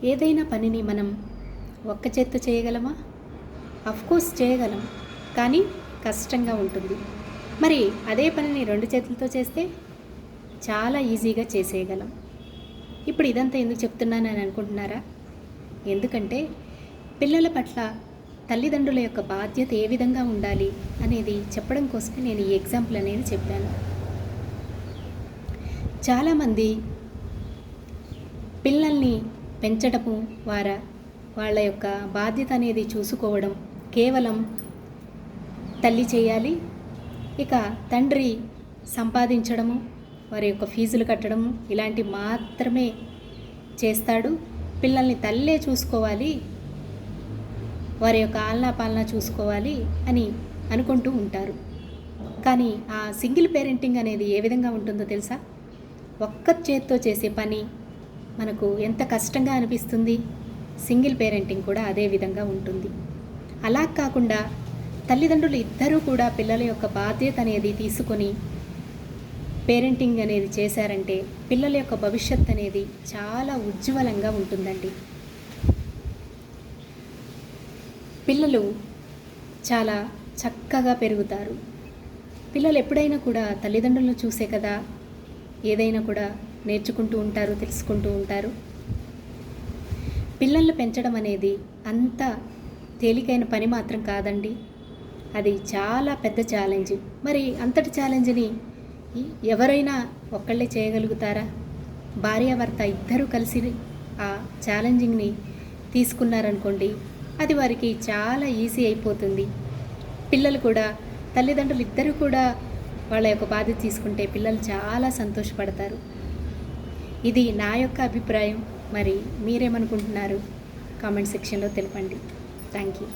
ఏదైనా పనిని మనం ఒక్క చేత్తో చేయగలమా? అఫ్కోర్స్ చేయగలం, కానీ కష్టంగా ఉంటుంది. మరి అదే పనిని 2 చేతులతో చేస్తే చాలా ఈజీగా చేసేయగలం. ఇప్పుడు ఇదంతా ఎందుకు చెప్తున్నానని అనుకుంటున్నారా? ఎందుకంటే పిల్లల పట్ల తల్లిదండ్రుల యొక్క బాధ్యత ఏ విధంగా ఉండాలి అనేది చెప్పడం కోసమే నేను ఈ ఎగ్జాంపుల్ అనేది చెప్పాను. చాలామంది పిల్లల్ని పెంచడము వాళ్ళ యొక్క బాధ్యత అనేది చూసుకోవడం కేవలం తల్లి చేయాలి, ఇక తండ్రి సంపాదించడము, వారి యొక్క ఫీజులు కట్టడము ఇలాంటి మాత్రమే చేస్తాడు. పిల్లల్ని తల్లే చూసుకోవాలి, వారి యొక్క ఆలనా పాలనా చూసుకోవాలి అని అనుకుంటూ ఉంటారు. కానీ ఆ సింగిల్ పేరెంటింగ్ అనేది ఏ విధంగా ఉంటుందో తెలుసా? ఒక్క చేత్తో చేసే పని మనకు ఎంత కష్టంగా అనిపిస్తుంది, సింగిల్ పేరెంటింగ్ కూడా అదే విధంగా ఉంటుంది. అలా కాకుండా తల్లిదండ్రులు ఇద్దరూ కూడా పిల్లల యొక్క బాధ్యత అనేది తీసుకొని పేరెంటింగ్ అనేది చేశారంటే పిల్లల యొక్క భవిష్యత్ అనేది చాలా ఉజ్వలంగా ఉంటుందండి. పిల్లలు చాలా చక్కగా పెరుగుతారు. పిల్లలు ఎప్పుడైనా కూడా తల్లిదండ్రులను చూసే కదా ఏదైనా కూడా నేర్చుకుంటూ ఉంటారు, తెలుసుకుంటూ ఉంటారు. పిల్లల్ని పెంచడం అనేది అంత తేలికైన పని మాత్రం కాదండి, అది చాలా పెద్ద ఛాలెంజ్. మరి అంతటి ఛాలెంజ్ని ఎవరైనా ఒక్కళ్ళే చేయగలుగుతారా? భార్యాభర్త ఇద్దరూ కలిసి ఆ ఛాలెంజింగ్ని తీసుకున్నారనుకోండి, అది వారికి చాలా ఈజీ అయిపోతుంది. పిల్లలు కూడా తల్లిదండ్రులు ఇద్దరూ కూడా వాళ్ళ యొక్క బాధ్యత తీసుకుంటే పిల్లలు చాలా సంతోషపడతారు. ఇది నా యొక్క అభిప్రాయం. మరి మీరేమనుకుంటున్నారు? కామెంట్ సెక్షన్లో తెలపండి. Thank you.